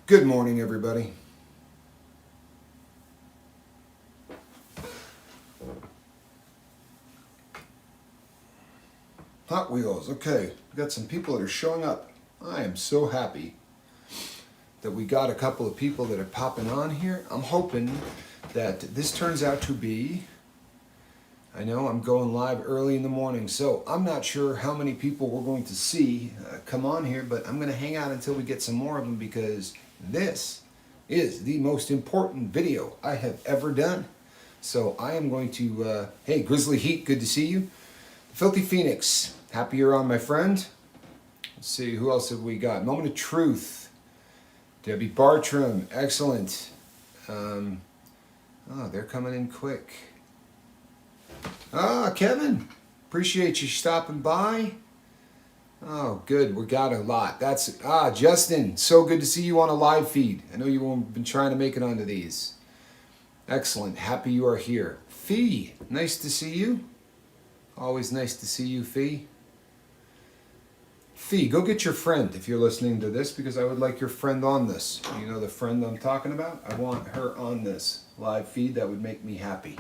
Good morning, everybody. Hot Wheels. Okay, we got some people that are showing up. I am so happy that we got a couple of people that are popping on here. I'm hoping that this turns out to be, I know I'm going live early in the morning, so I'm not sure how many people we're going to see come on here, but I'm going to hang out until we get some more of them because this is the most important video I have ever done. So I am going to, hey, Grizzly Heat, good to see you. Filthy Phoenix, happy you're on, my friend. Let's see, who else have we got? Moment of Truth. Debbie Bartram, excellent. Oh, they're coming in quick. Kevin, appreciate you stopping by. Oh, good, we got a lot. That's, Justin, so good to see you on a live feed. I know you've been trying to make it onto these. Excellent, happy you are here. Fee, nice to see you. Always nice to see you, Fee. Fee, go get your friend if you're listening to this because I would like your friend on this. You know the friend I'm talking about? I want her on this live feed. That would make me happy.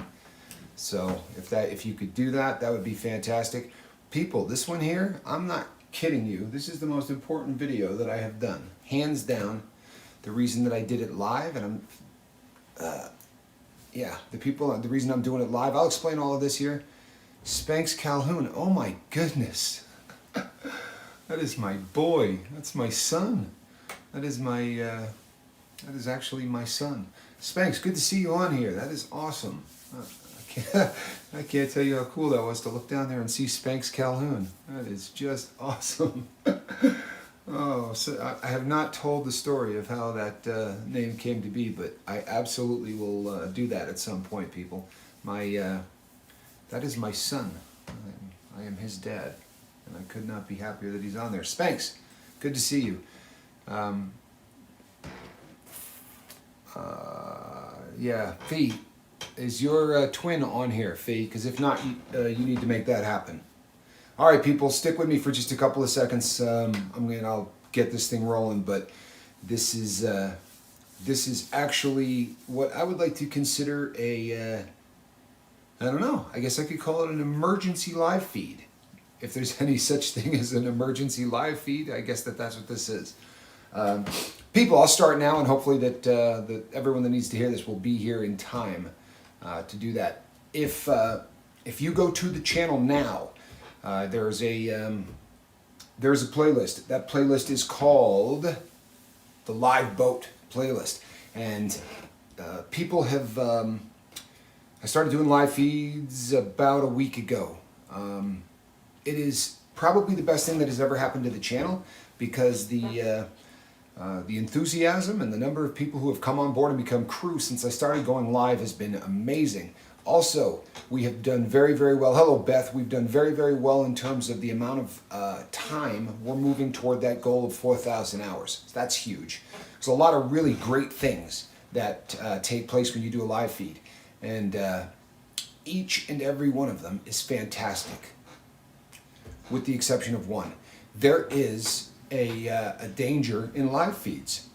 So if you could do that, that would be fantastic. People, this one here, I'm not kidding you. This is the most important video that I have done. Hands down. The reason that I did it live, and the reason I'm doing it live, I'll explain all of this here. Spanx Calhoun, oh my goodness. That is my boy. That's my son. That is actually my son. Spanx, good to see you on here. That is awesome. I can't tell you how cool that was to look down there and see Spanx Calhoun. That is just awesome. Oh, so I have not told the story of how that name came to be, but I absolutely will do that at some point, people. That is my son. I am his dad, and I could not be happier that he's on there. Spanx, good to see you. Fee, is your twin on here, Fee? Because if not, you need to make that happen. All right, people, stick with me for just a couple of seconds. I'll get this thing rolling, but this is actually what I would like to consider a I don't know. I guess I could call it an emergency live feed. If there's any such thing as an emergency live feed, I guess that's what this is. People, I'll start now, and hopefully that everyone that needs to hear this will be here in time to do that. If you go to the channel now, there's a playlist. That playlist is called the Live Boat playlist, and people have. I started doing live feeds about a week ago. It is probably the best thing that has ever happened to the channel because the enthusiasm and the number of people who have come on board and become crew since I started going live has been amazing. Also, we have done very, very well. Hello, Beth. We've done very, very well in terms of the amount of time we're moving toward that goal of 4,000 hours. So that's huge. There's a lot of really great things that take place when you do a live feed. And each and every one of them is fantastic, with the exception of one. There is a danger in live feeds.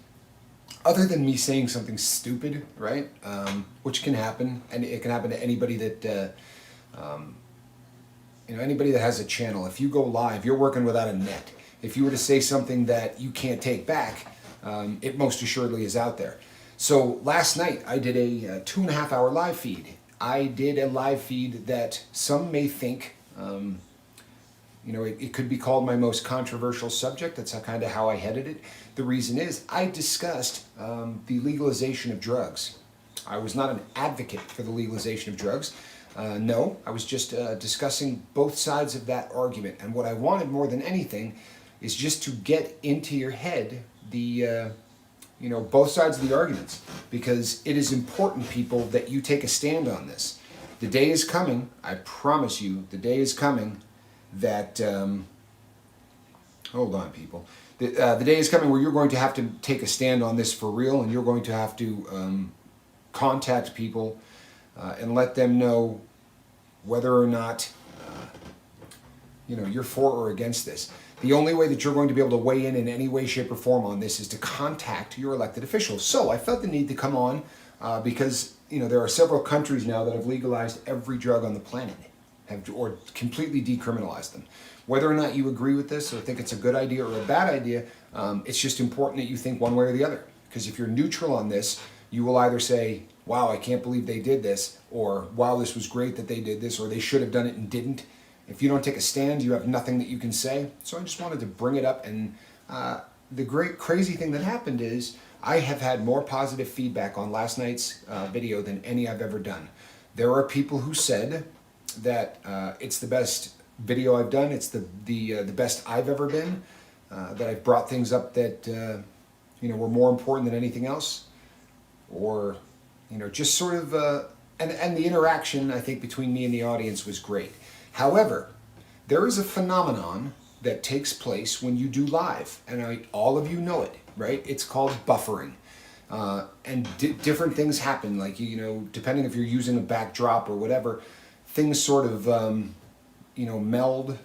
Other than me saying something stupid, right? Which can happen, and it can happen to anybody that, anybody that has a channel. If you go live, you're working without a net. If you were to say something that you can't take back, it most assuredly is out there. So last night I did a 2.5 hour live feed. I did a live feed that some may think, it could be called my most controversial subject. That's kind of how I headed it. The reason is I discussed the legalization of drugs. I was not an advocate for the legalization of drugs. No, I was just discussing both sides of that argument. And what I wanted more than anything is just to get into your head the both sides of the arguments, because it is important, people, that you take a stand on this. The day is coming, I promise you, the day is coming that, hold on, people. The day is coming where you're going to have to take a stand on this for real, and you're going to have to contact people and let them know whether or not you're for or against this. The only way that you're going to be able to weigh in any way, shape, or form on this is to contact your elected officials. So I felt the need to come on because there are several countries now that have legalized every drug on the planet, or completely decriminalized them. Whether or not you agree with this or think it's a good idea or a bad idea, it's just important that you think one way or the other. Because if you're neutral on this, you will either say, wow, I can't believe they did this, or wow, this was great that they did this, or they should have done it and didn't. If you don't take a stand, you have nothing that you can say. So I just wanted to bring it up. And the great crazy thing that happened is I have had more positive feedback on last night's video than any I've ever done. There are people who said that it's the best video I've done. It's the best I've ever been. That I've brought things up that were more important than anything else, or just sort of and the interaction, I think, between me and the audience was great. However, there is a phenomenon that takes place when you do live, and all of you know it, right? It's called buffering. And different things happen, like, depending if you're using a backdrop or whatever, things sort of, meld.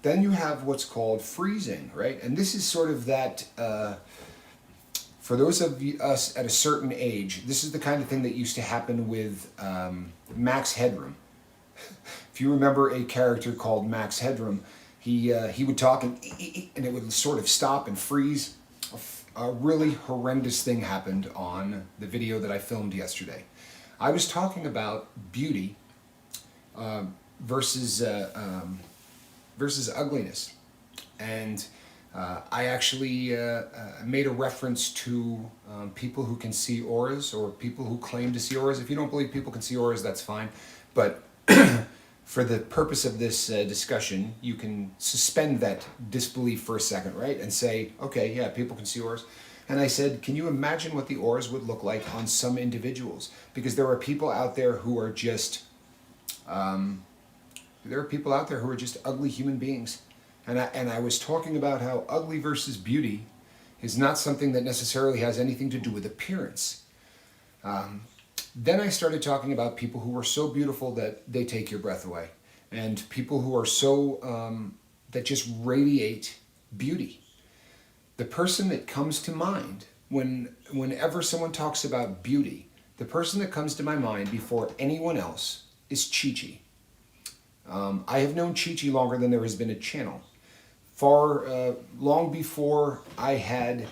Then you have what's called freezing, right? And this is sort of that, for those of us at a certain age, this is the kind of thing that used to happen with Max Headroom. If you remember a character called Max Headroom, he would talk and it would sort of stop and freeze. A really horrendous thing happened on the video that I filmed yesterday. I was talking about beauty versus ugliness, and I actually made a reference to people who can see auras, or people who claim to see auras. If you don't believe people can see auras, that's fine, but for the purpose of this discussion, you can suspend that disbelief for a second, right? And say, okay, yeah, people can see auras. And I said, can you imagine what the auras would look like on some individuals? Because there are people out there who are just, ugly human beings. And I was talking about how ugly versus beauty is not something that necessarily has anything to do with appearance. Then I started talking about people who are so beautiful that they take your breath away, and people who are so, that just radiate beauty. The person that comes to mind whenever someone talks about beauty, the person that comes to my mind before anyone else is Chi-Chi. I have known Chi-Chi longer than there has been a channel. Long before I had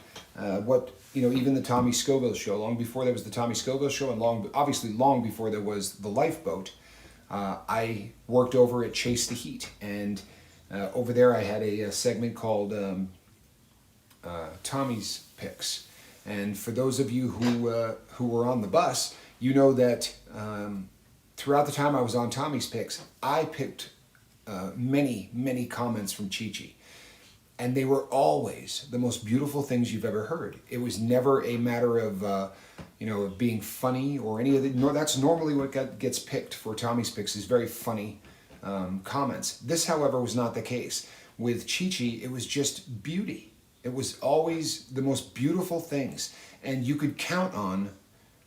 even the Tommy Scoville show, long before there was the Tommy Scoville show, and long before there was the Lifeboat, I worked over at Chase the Heat, and over there I had a segment called Tommy's Picks. And for those of you who were on the bus, you know that throughout the time I was on Tommy's Picks, I picked many comments from Chi-Chi. And they were always the most beautiful things you've ever heard. It was never a matter of, of being funny or any of the. That's normally what gets picked for Tommy's Picks, is very funny comments. This, however, was not the case. With Chi-Chi, it was just beauty. It was always the most beautiful things, and you could count on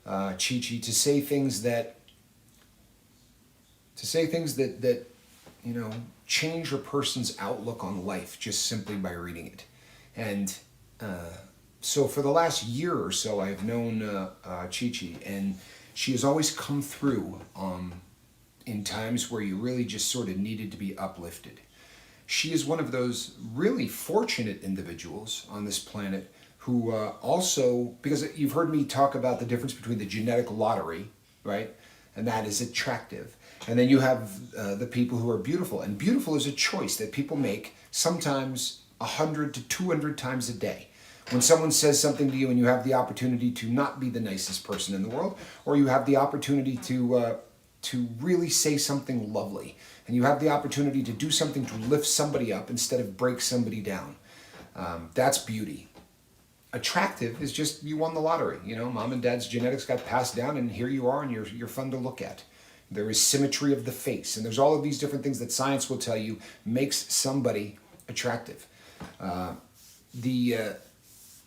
Chi-Chi to say things that change a person's outlook on life just simply by reading it. And so for the last year or so, I've known Chi-Chi, and she has always come through in times where you really just sort of needed to be uplifted. She is one of those really fortunate individuals on this planet who also, because you've heard me talk about the difference between the genetic lottery, right? And that is attractive. And then you have the people who are beautiful. And beautiful is a choice that people make sometimes 100 to 200 times a day. When someone says something to you and you have the opportunity to not be the nicest person in the world, or you have the opportunity to really say something lovely, and you have the opportunity to do something to lift somebody up instead of break somebody down, that's beauty. Attractive is just, you won the lottery. Mom and dad's genetics got passed down, and here you are, and you're fun to look at. There is symmetry of the face, and there's all of these different things that science will tell you makes somebody attractive. The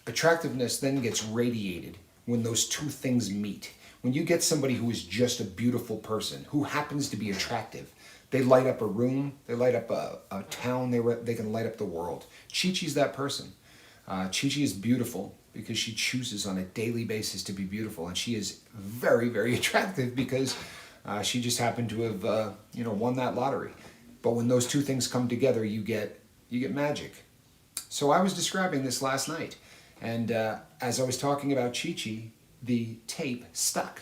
attractiveness then gets radiated when those two things meet. When you get somebody who is just a beautiful person, who happens to be attractive, They light up a room. They light up a town. They can light up the world. Chi-Chi's that person. Chi-Chi is beautiful because she chooses on a daily basis to be beautiful, and she is very, very attractive because she just happened to have won that lottery. But when those two things come together, you get magic. So I was describing this last night, and as I was talking about Chi-Chi, the tape stuck.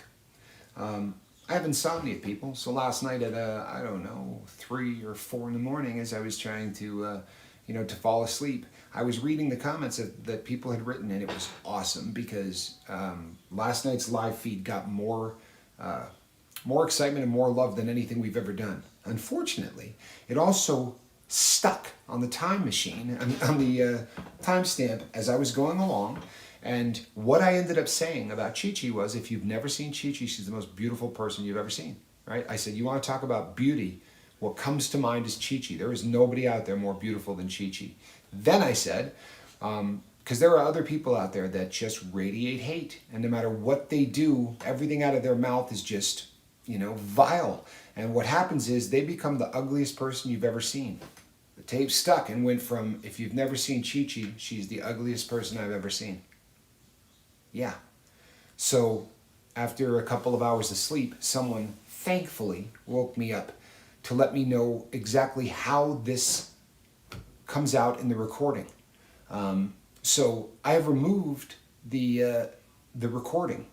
I have insomnia, people, so last night at, 3 or 4 in the morning, as I was trying to fall asleep, I was reading the comments that people had written, and it was awesome because last night's live feed got more excitement and more love than anything we've ever done. Unfortunately, it also stuck on the time machine, on the timestamp as I was going along. And what I ended up saying about Chi-Chi was, if you've never seen Chi-Chi, she's the most beautiful person you've ever seen, right? I said, you want to talk about beauty? What comes to mind is Chi-Chi. There is nobody out there more beautiful than Chi-Chi. Then I said, because there are other people out there that just radiate hate. And no matter what they do, everything out of their mouth is just, vile. And what happens is they become the ugliest person you've ever seen. The tape stuck and went from, if you've never seen Chi-Chi, she's the ugliest person I've ever seen. Yeah. So after a couple of hours of sleep, someone thankfully woke me up to let me know exactly how this comes out in the recording. So I have removed the recording.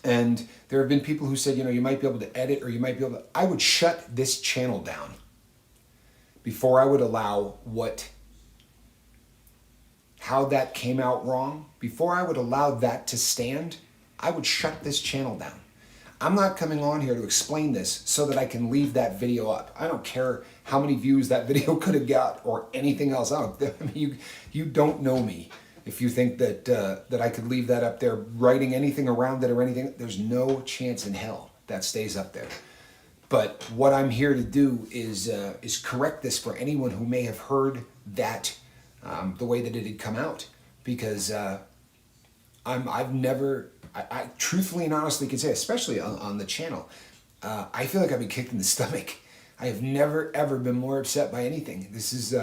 And there have been people who said, you might be able to edit, or you might be able to... I would shut this channel down before I would allow how that came out wrong. Before I would allow that to stand, I would shut this channel down. I'm not coming on here to explain this so that I can leave that video up. I don't care how many views that video could have got or anything else. You don't know me if you think that I could leave that up there writing anything around it or anything. There's no chance in hell that stays up there. But what I'm here to do is correct this for anyone who may have heard that the way that it had come out, because I truthfully and honestly can say, especially on the channel, I feel like I've been kicked in the stomach. I have never ever been more upset by anything. This is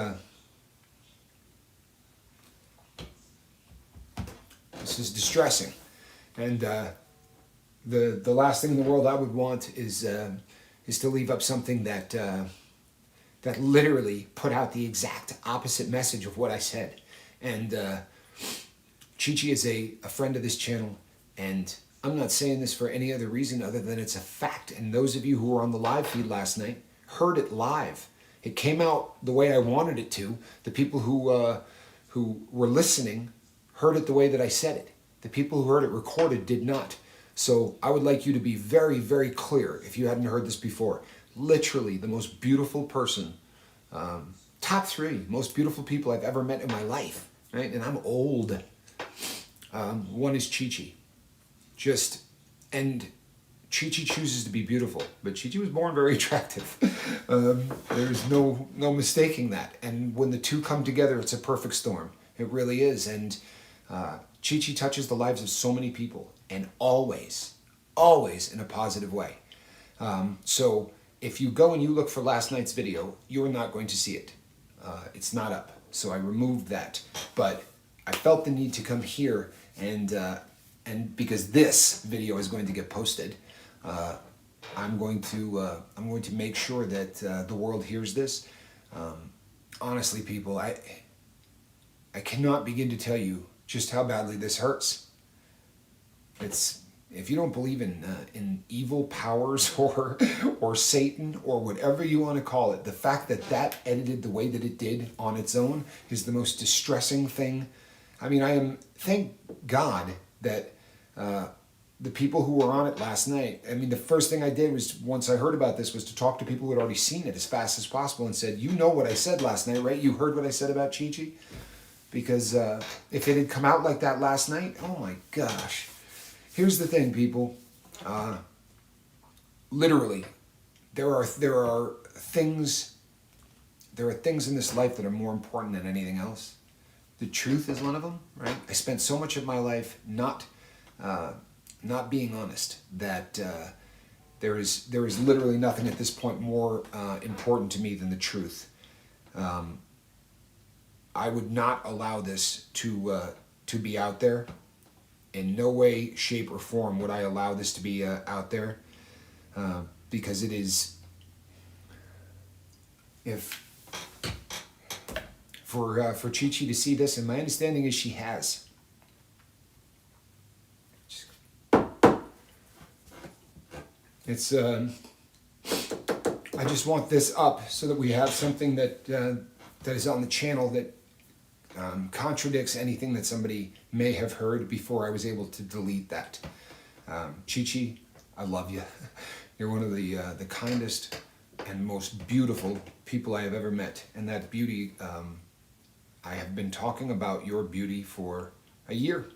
distressing, and the last thing in the world I would want is to leave up something that literally put out the exact opposite message of what I said. And Chi-Chi is a friend of this channel, and I'm not saying this for any other reason other than it's a fact. And those of you who were on the live feed last night heard it live. It came out the way I wanted it to. The people who were listening heard it the way that I said it. The people who heard it recorded did not. So I would like you to be very, very clear if you hadn't heard this before. Literally the most beautiful person, top 3 most beautiful people I've ever met in my life, right? And I'm old. One is Chi-Chi. And Chi-Chi chooses to be beautiful, but Chi-Chi was born very attractive. There's no mistaking that. And when the two come together, it's a perfect storm. It really is. And Chi-Chi touches the lives of so many people, and always in a positive way. So if you go and you look for last night's video, you're not going to see it. It's not up. So I removed that. But I felt the need to come here, and because this video is going to get posted, I'm going to make sure that the world hears this. Honestly, people, I cannot begin to tell you just how badly this hurts. If you don't believe in evil powers or Satan or whatever you want to call it, the fact that edited the way that it did on its own is the most distressing thing. I mean, thank God that the people who were on it last night, I mean, the first thing I did was, once I heard about this, was to talk to people who had already seen it as fast as possible and said, you know what I said last night, right? You heard what I said about Chi-Chi? Because if it had come out like that last night, oh my gosh. Here's the thing, people. Literally, there are things in this life that are more important than anything else. The truth is one of them, right? I spent so much of my life not being honest that There is literally nothing at this point more important to me than the truth. I would not allow this to be out there. In no way, shape, or form would I allow this to be out there, because it is. If for Chi-Chi to see this, and my understanding is she has. It's. I just want this up so that we have something that is on the channel that contradicts anything that somebody may have heard before I was able to delete that. Chi-Chi, I love you. You're one of the kindest and most beautiful people I have ever met. And that beauty, I have been talking about your beauty for a year,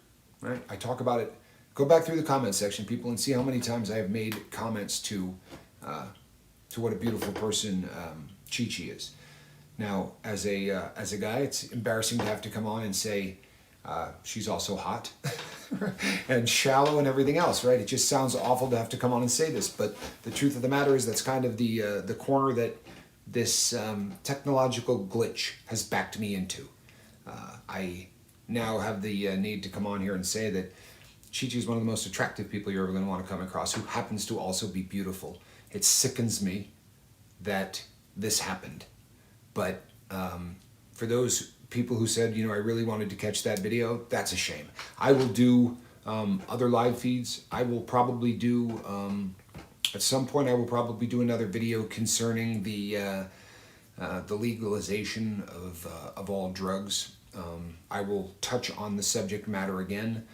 right? I talk about it. Go back through the comment section, people, and see how many times I have made comments to what a beautiful person Chi-Chi is. Now, as a guy, it's embarrassing to have to come on and say she's also hot and shallow and everything else, right? It just sounds awful to have to come on and say this, but the truth of the matter is that's kind of the corner that this technological glitch has backed me into. I now have the need to come on here and say that Chi-Chi is one of the most attractive people you're ever going to want to come across, who happens to also be beautiful. It sickens me that this happened. But for those people who said, I really wanted to catch that video, that's a shame. I will do other live feeds. I will probably do, at some point, I will probably do another video concerning the legalization of all drugs. I will touch on the subject matter again,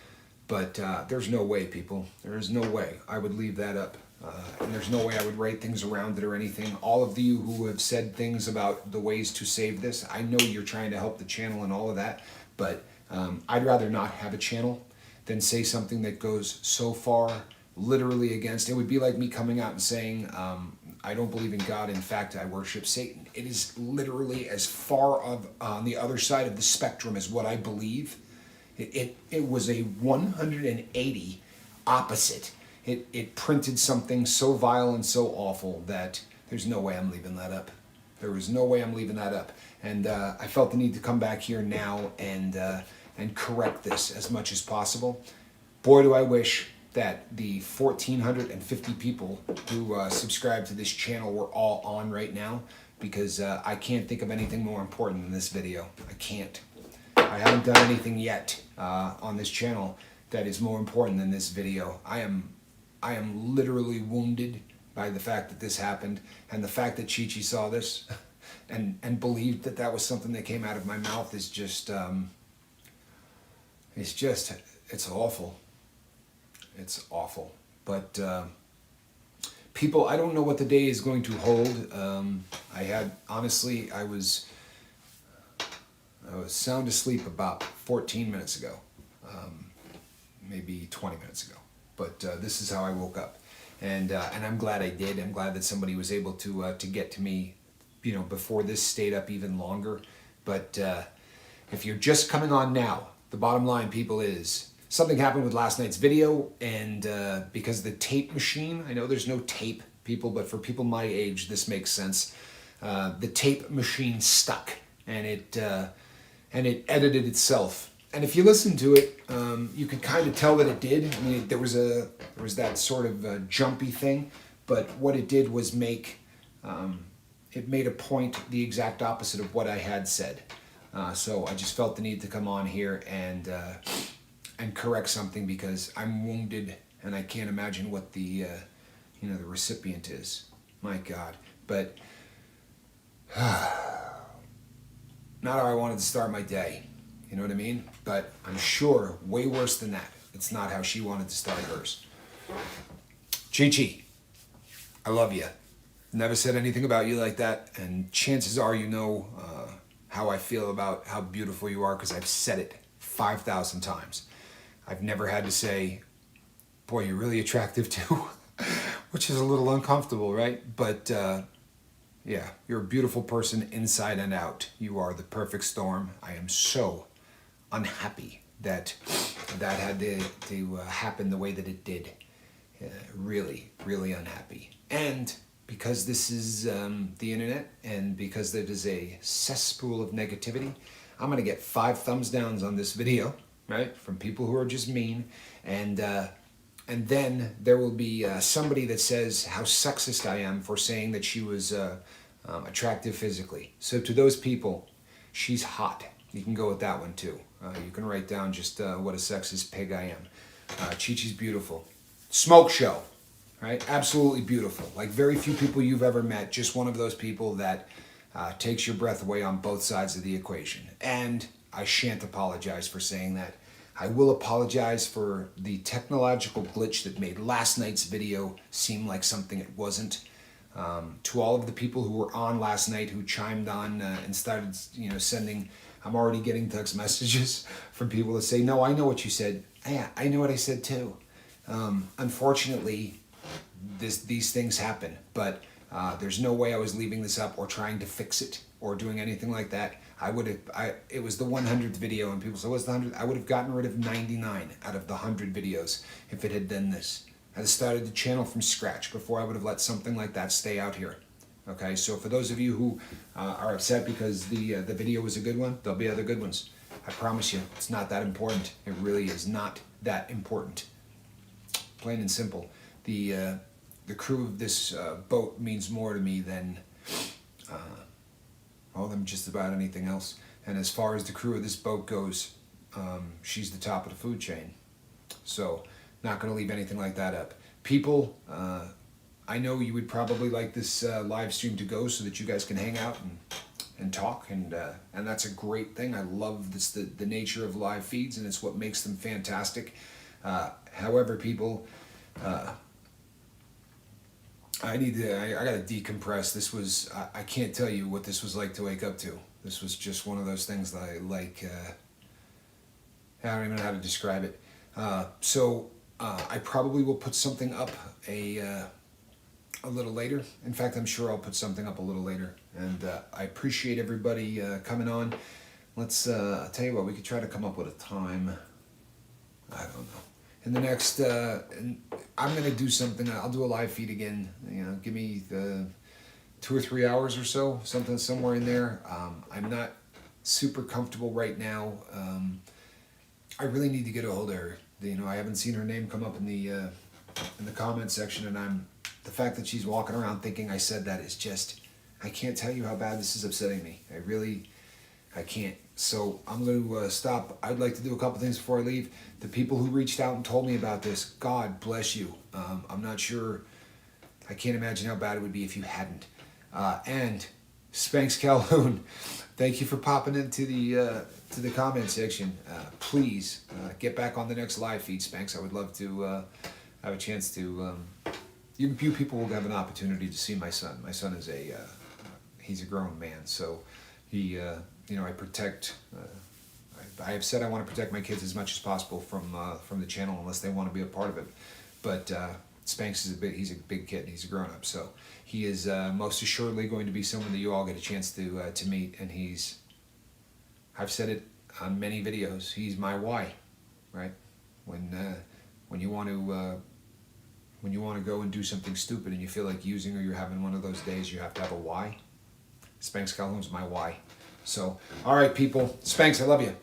but there's no way, people. There is no way I would leave that up. And there's no way I would write things around it or anything. All of you who have said things about the ways to save this, I know you're trying to help the channel and all of that, but I'd rather not have a channel than say something that goes so far literally against. It would be like me coming out and saying, I don't believe in God. In fact, I worship Satan. It is literally as far on the other side of the spectrum as what I believe. It was a 180 opposite. It printed something so vile and so awful that there's no way I'm leaving that up. There was no way I'm leaving that up. And I felt the need to come back here now and correct this as much as possible. Boy, do I wish that the 1,450 people who subscribe to this channel were all on right now, because I can't think of anything more important than this video. I can't. I haven't done anything yet on this channel that is more important than this video. I am literally wounded by the fact that this happened, and the fact that Chi-Chi saw this and believed that that was something that came out of my mouth is just, it's awful. It's awful. But people, I don't know what the day is going to hold. I was sound asleep about 14 minutes ago, maybe 20 minutes ago. But this is how I woke up, and I'm glad I did. I'm glad that somebody was able to get to me, before this stayed up even longer. But if you're just coming on now, the bottom line, people, is something happened with last night's video, and because the tape machine, I know there's no tape, people, but for people my age, this makes sense. The tape machine stuck, and it edited itself. And if you listen to it, you could kind of tell that it did. I mean, there was that sort of jumpy thing, but what it did was it made a point the exact opposite of what I had said. So I just felt the need to come on here and correct something, because I'm wounded and I can't imagine what the recipient is. My God. But not how I wanted to start my day. You know what I mean? But I'm sure way worse than that. It's not how she wanted to start hers. Chi-Chi, I love you. Never said anything about you like that, and chances are you know how I feel about how beautiful you are, because I've said it 5,000 times. I've never had to say, boy, you're really attractive too, which is a little uncomfortable, right? But yeah, you're a beautiful person inside and out. You are the perfect storm. I am so unhappy that had to happen the way that it did. really, really unhappy. And because this is the internet, and because it is a cesspool of negativity, I'm going to get 5 thumbs downs on this video, right, from people who are just mean, and then there will be somebody that says how sexist I am for saying that she was attractive physically. So to those people, she's hot. You can go with that one too. You can write down just what a sexist pig I am. Chi-Chi's beautiful. Smoke show, right? Absolutely beautiful. Like very few people you've ever met. Just one of those people that takes your breath away on both sides of the equation. And I shan't apologize for saying that. I will apologize for the technological glitch that made last night's video seem like something it wasn't. To all of the people who were on last night who chimed on and started, sending, I'm already getting text messages from people that say, no, I know what you said. Yeah, I know what I said too. Unfortunately, these things happen, but there's no way I was leaving this up or trying to fix it or doing anything like that. It was the 100th video, and people say, what's the 100th? I would have gotten rid of 99 out of the 100 videos if it had done this. I started the channel from scratch before I would have let something like that stay out here. Okay, so for those of you who are upset because the video was a good one, there'll be other good ones. I promise you, it's not that important. It really is not that important. Plain and simple. The crew of this boat means more to me than just about anything else. And as far as the crew of this boat goes, she's the top of the food chain. So, not going to leave anything like that up. People, I know you would probably like this live stream to go so that you guys can hang out and talk, and that's a great thing. I love this, the nature of live feeds, and it's what makes them fantastic. However, people, I gotta decompress. This was, I can't tell you what this was like to wake up to. This was just one of those things that I like, I don't even know how to describe it. I probably will put something up a little later. In fact, I'm sure I'll put something up a little later. And I appreciate everybody coming on. Let's, I'll tell you what, we could try to come up with a time. I don't know. In the next, I'm going to do something. I'll do a live feed again. Give me 2 or 3 hours or so, something somewhere in there. I'm not super comfortable right now. I really need to get a hold of her. I haven't seen her name come up in the comment section, and the fact that she's walking around thinking I said that is just, I can't tell you how bad this is upsetting me. I can't. So I'm going to stop. I'd like to do a couple things before I leave. The people who reached out and told me about this, God bless you. I'm not sure. I can't imagine how bad it would be if you hadn't. And Spanx Calhoun, thank you for popping into the comment section. Please get back on the next live feed, Spanx. I would love to have a chance to. You people will have an opportunity to see my son. My son is he's a grown man, so he. I protect. I have said I want to protect my kids as much as possible from the channel, unless they want to be a part of it. But Spanx is he's a big kid. He's a grown up, so he is most assuredly going to be someone that you all get a chance to meet. And I've said it on many videos. He's my why, right? When you want to go and do something stupid and you feel like using, or you're having one of those days, you have to have a why. Spanx Calhoun's my why. So, all right, people. Spanx, I love you.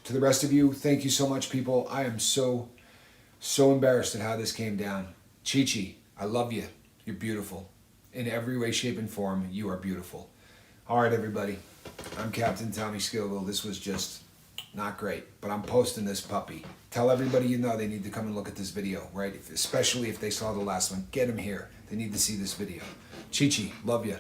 To the rest of you, thank you so much, people. I am so embarrassed at how this came down. Chi-Chi, I love you. You're beautiful. In every way, shape, and form, you are beautiful. All right, everybody. I'm Captain Tommy Scoville. This was just not great, but I'm posting this puppy. Tell everybody you know they need to come and look at this video, right? Especially if they saw the last one. Get them here. They need to see this video. Chi-Chi, love you.